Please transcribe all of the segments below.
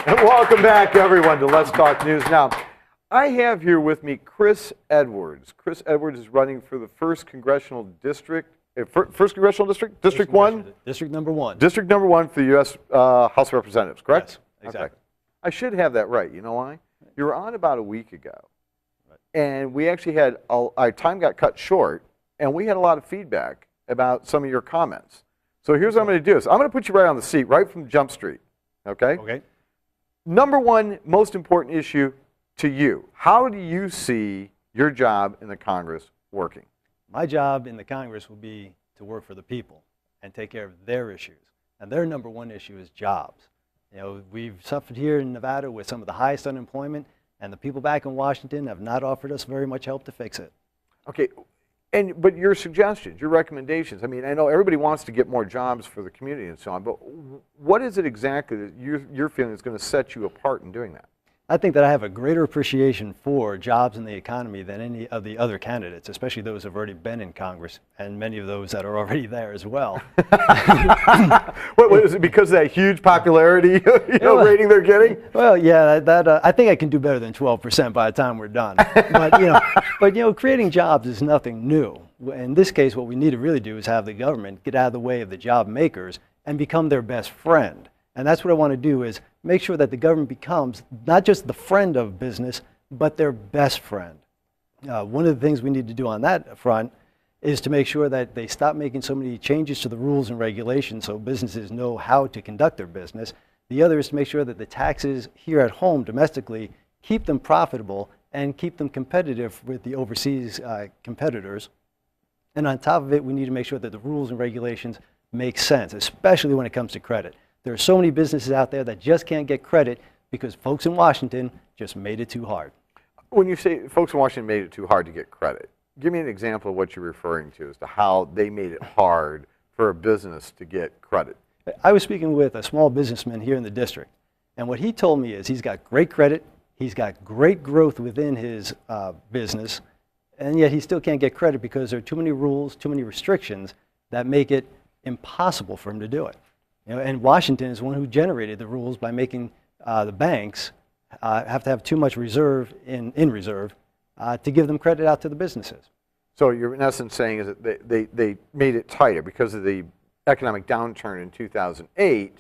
And welcome back, everyone, to Let's Talk News. Now, I have here with me Chris Edwards. Chris Edwards is running for the 1st Congressional District, First Congressional District? District 1? District number 1. District number 1 for the U.S. House of Representatives, correct? Yes, exactly. Okay. I should have that right. You know why? You were on about a week ago, and we actually had, our time got cut short, and we had a lot of feedback about some of your comments. So here's what I'm going to do. I'm going to put you right on the seat, right from Jump Street, okay? Okay. Number one most important issue to you. How do you see your job in the Congress working? My job in the Congress will be to work for the people and take care of their issues. And their number one issue is jobs. You know, we've suffered here in Nevada with some of the highest unemployment, and the people back in Washington have not offered us very much help to fix it. Okay, but your suggestions, your recommendations, I mean, I know everybody wants to get more jobs for the community and so on, but what is it exactly that you're feeling is going to set you apart in doing that? I think that I have a greater appreciation for jobs in the economy than any of the other candidates, especially those who have already been in Congress, and many of those that are already there as well. What is it, because of that huge popularity rating they're getting? Well, yeah, I think I can do better than 12% by the time we're done. But creating jobs is nothing new. In this case, what we need to really do is have the government get out of the way of the job makers and become their best friend. And that's what I want to do, is make sure that the government becomes not just the friend of business, but their best friend. One of the things we need to do on that front is to make sure that they stop making so many changes to the rules and regulations so businesses know how to conduct their business. The other is to make sure that the taxes here at home domestically keep them profitable and keep them competitive with the overseas competitors. And on top of it, we need to make sure that the rules and regulations make sense, especially when it comes to credit. There are so many businesses out there that just can't get credit because folks in Washington just made it too hard. When you say folks in Washington made it too hard to get credit, give me an example of what you're referring to as to how they made it hard for a business to get credit. I was speaking with a small businessman here in the district, and what he told me is he's got great credit, he's got great growth within his business, and yet he still can't get credit because there are too many rules, too many restrictions that make it impossible for him to do it. And Washington is one who generated the rules by making the banks have to have too much reserve in reserve to give them credit out to the businesses. So you're in essence saying is that they made it tighter because of the economic downturn in 2008.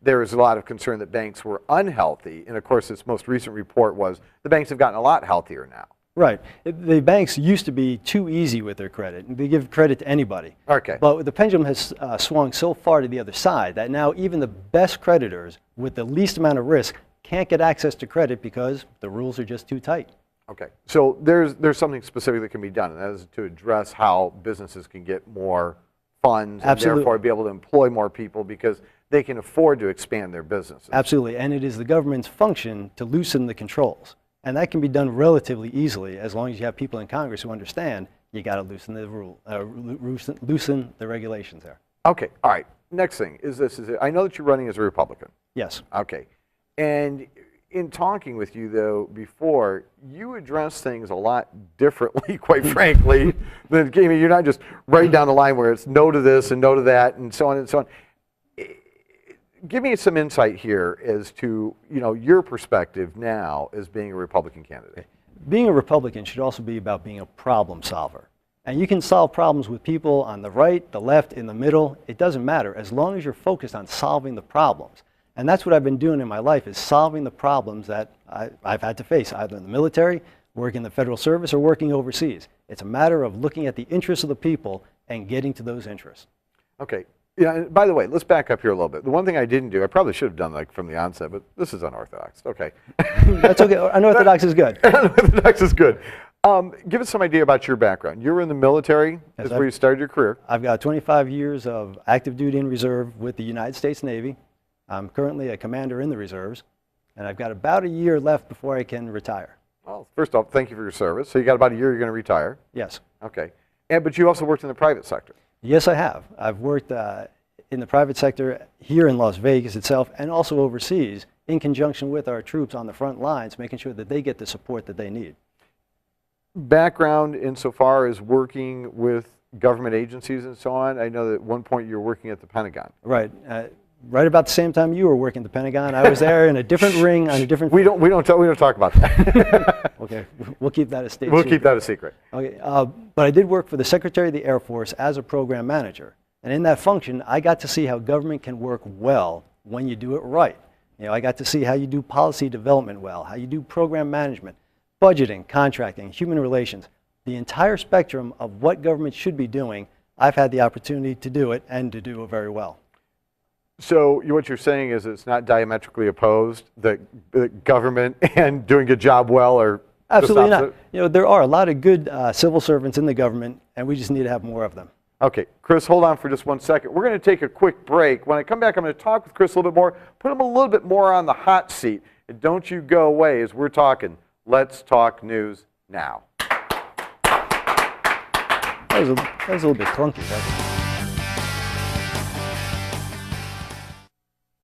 There was a lot of concern that banks were unhealthy, and of course this most recent report was the banks have gotten a lot healthier now. Right. The banks used to be too easy with their credit. They give credit to anybody. Okay. But the pendulum has swung so far to the other side that now even the best creditors with the least amount of risk can't get access to credit because the rules are just too tight. Okay. So there's something specific that can be done, and that is to address how businesses can get more funds and therefore be able to employ more people because they can afford to expand their businesses. Absolutely. And it is the government's function to loosen the controls. And that can be done relatively easily as long as you have people in Congress who understand you got to loosen the loosen the regulations there. Okay, all right. Next thing is this: I know that you're running as a Republican. Yes. Okay, and in talking with you though before, you address things a lot differently, quite frankly. Than you're not just right down the line where it's no to this and no to that and so on and so on. Give me some insight here as to your perspective now as being a Republican candidate. Being a Republican should also be about being a problem solver. And you can solve problems with people on the right, the left, in the middle. It doesn't matter as long as you're focused on solving the problems. And that's what I've been doing in my life, is solving the problems that I've had to face, either in the military, working in the federal service, or working overseas. It's a matter of looking at the interests of the people and getting to those interests. Okay. Yeah, and by the way, let's back up here a little bit. The one thing I didn't do, I probably should have done like from the onset, but this is unorthodox. Okay. That's okay. Unorthodox is good. Unorthodox is good. Give us some idea about your background. You were in the military. That's where you started your career. I've got 25 years of active duty in reserve with the United States Navy. I'm currently a commander in the reserves, and I've got about a year left before I can retire. Well, first off, thank you for your service. So you got about a year you're going to retire. Yes. Okay. But you also worked in the private sector. Yes, I have. I've worked in the private sector here in Las Vegas itself and also overseas in conjunction with our troops on the front lines, making sure that they get the support that they need. Background insofar as working with government agencies and so on. I know that at one point you were working at the Pentagon. Right. right about the same time you were working at the Pentagon. I was there in a different ring on a different. We don't talk about that. Okay, we'll keep that a state We'll secret. keep that a secret. Okay, but I did work for the Secretary of the Air Force as a program manager. And in that function, I got to see how government can work well when you do it right. You know, I got to see how you do policy development well, how you do program management, budgeting, contracting, human relations. The entire spectrum of what government should be doing, I've had the opportunity to do it and to do it very well. So what you're saying is it's not diametrically opposed, that the government and doing a job well are Absolutely just not. You know, there are a lot of good civil servants in the government, and we just need to have more of them. Okay, Chris, hold on for just 1 second. We're going to take a quick break. When I come back, I'm going to talk with Chris a little bit more, put him a little bit more on the hot seat. And don't you go away as we're talking Let's Talk News Now. That was a little bit clunky, wasn't it?